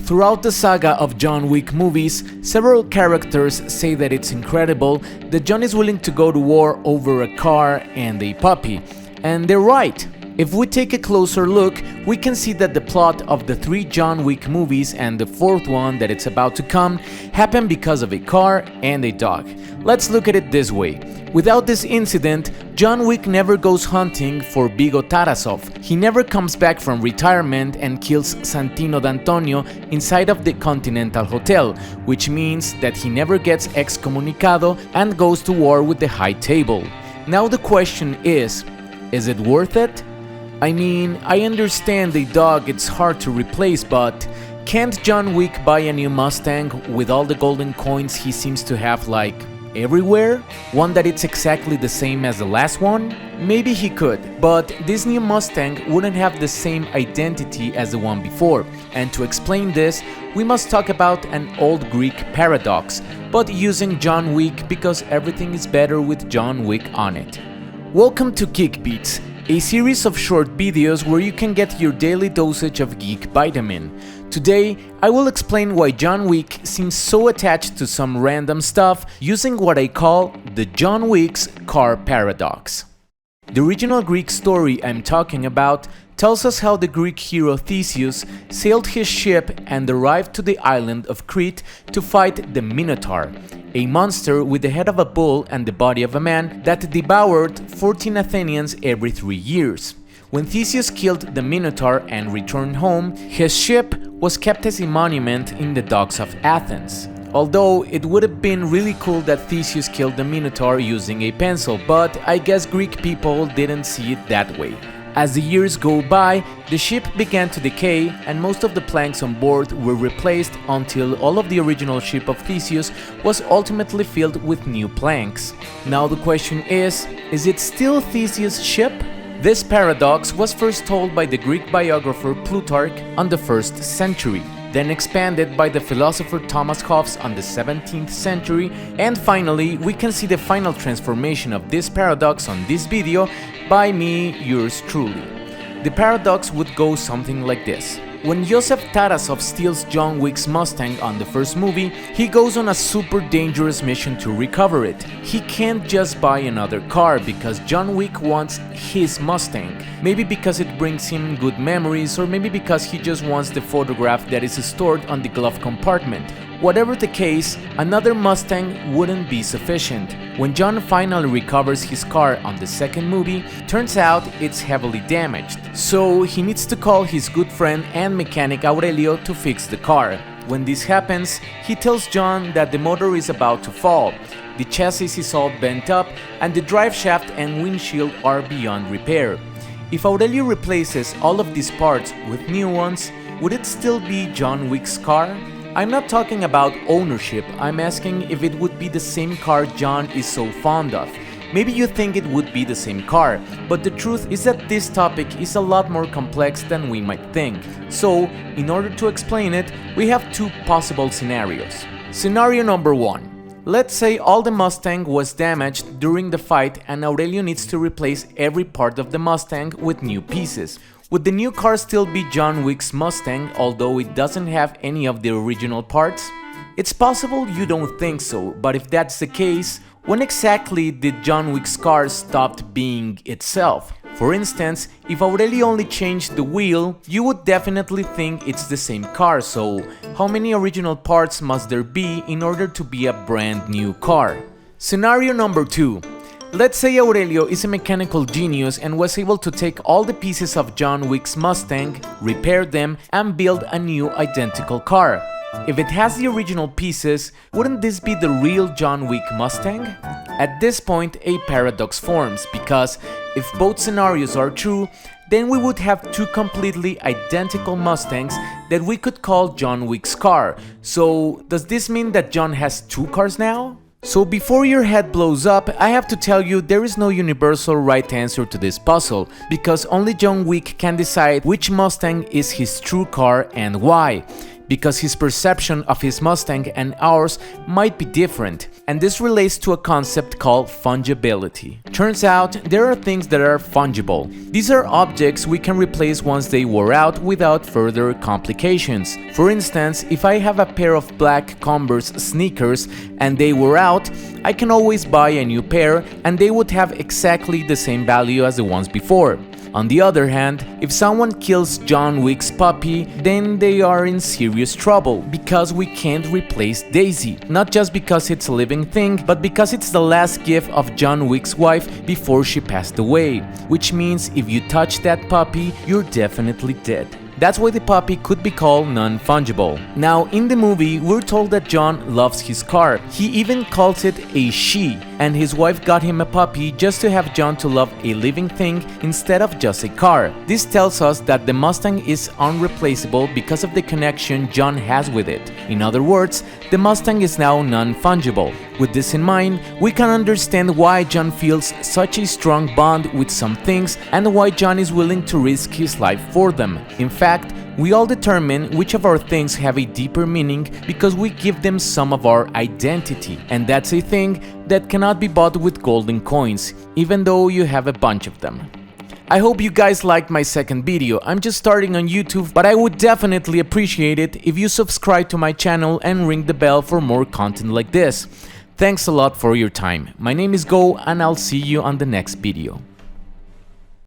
Throughout the saga of John Wick movies, several characters say that it's incredible that John is willing to go to war over a car and a puppy. And they're right. If we take a closer look, we can see that the plot of the 3 John Wick movies and the 4th one that it's about to come happened because of a car and a dog. Let's look at it this way. Without this incident, John Wick never goes hunting for Vigo Tarasov. He never comes back from retirement and kills Santino D'Antonio inside of the Continental Hotel, which means that he never gets excommunicado and goes to war with the High Table. Now the question is it worth it? I mean, I understand a dog it's hard to replace, but can't John Wick buy a new Mustang with all the golden coins he seems to have like everywhere? One that it's exactly the same as the last one? Maybe he could, but this new Mustang wouldn't have the same identity as the one before. And to explain this, we must talk about an old Greek paradox, but using John Wick because everything is better with John Wick on it. Welcome to Geek Beats, a series of short videos where you can get your daily dosage of geek vitamin. Today, I will explain why John Wick seems so attached to some random stuff using what I call the John Wick's car paradox. The original Greek story I'm talking about tells us how the Greek hero Theseus sailed his ship and arrived to the island of Crete to fight the Minotaur, a monster with the head of a bull and the body of a man that devoured 14 Athenians every 3 years. When Theseus killed the Minotaur and returned home, his ship was kept as a monument in the docks of Athens. Although it would have been really cool that Theseus killed the Minotaur using a pencil, but I guess Greek people didn't see it that way. As the years go by, the ship began to decay and most of the planks on board were replaced until all of the original ship of Theseus was ultimately filled with new planks. Now the question is it still Theseus' ship? This paradox was first told by the Greek biographer Plutarch on the 1st century, then expanded by the philosopher Thomas Hobbes on the 17th century, and finally we can see the final transformation of this paradox on this video by me, yours truly. The paradox would go something like this. When Joseph Tarasov steals John Wick's Mustang on the first movie, he goes on a super dangerous mission to recover it. He can't just buy another car because John Wick wants his Mustang. Maybe because it brings him good memories, or maybe because he just wants the photograph that is stored on the glove compartment. Whatever the case, another Mustang wouldn't be sufficient. When John finally recovers his car on the second movie, turns out it's heavily damaged. So he needs to call his good friend and mechanic Aurelio to fix the car. When this happens, he tells John that the motor is about to fall, the chassis is all bent up, and the drive shaft and windshield are beyond repair. If Aurelio replaces all of these parts with new ones, would it still be John Wick's car? I'm not talking about ownership, I'm asking if it would be the same car John is so fond of. Maybe you think it would be the same car, but the truth is that this topic is a lot more complex than we might think. So, in order to explain it, we have 2 possible scenarios. Scenario number 1. Let's say all the Mustang was damaged during the fight and Aurelio needs to replace every part of the Mustang with new pieces. Would the new car still be John Wick's Mustang, although it doesn't have any of the original parts? It's possible you don't think so, but if that's the case, when exactly did John Wick's car stop being itself? For instance, if Aurelio only changed the wheel, you would definitely think it's the same car, so how many original parts must there be in order to be a brand new car? Scenario number 2. Let's say Aurelio is a mechanical genius and was able to take all the pieces of John Wick's Mustang, repair them, and build a new identical car. If it has the original pieces, wouldn't this be the real John Wick Mustang? At this point, a paradox forms, because if both scenarios are true, then we would have 2 completely identical Mustangs that we could call John Wick's car. So, does this mean that John has 2 cars now? So before your head blows up, I have to tell you there is no universal right answer to this puzzle, because only John Wick can decide which Mustang is his true car and why. because his perception of his Mustang and ours might be different, and this relates to a concept called fungibility. Turns out there are things that are fungible. These are objects we can replace once they wear out without further complications. For instance, if I have a pair of black Converse sneakers and they wear out, I can always buy a new pair and they would have exactly the same value as the ones before. On the other hand, if someone kills John Wick's puppy, then they are in serious trouble, because we can't replace Daisy. Not just because it's a living thing, but because it's the last gift of John Wick's wife before she passed away, which means if you touch that puppy, you're definitely dead. That's why the puppy could be called non-fungible. Now, in the movie, we're told that John loves his car. He even calls it a she, and his wife got him a puppy just to have John to love a living thing instead of just a car. This tells us that the Mustang is unreplaceable because of the connection John has with it. In other words, the Mustang is now non-fungible. With this in mind, we can understand why John feels such a strong bond with some things and why John is willing to risk his life for them. In fact, we all determine which of our things have a deeper meaning because we give them some of our identity, and that's a thing that cannot be bought with golden coins, even though you have a bunch of them. I hope you guys liked my second video. I'm just starting on YouTube, but I would definitely appreciate it if you subscribe to my channel and ring the bell for more content like this. Thanks a lot for your time. My name is Go, and I'll see you on the next video.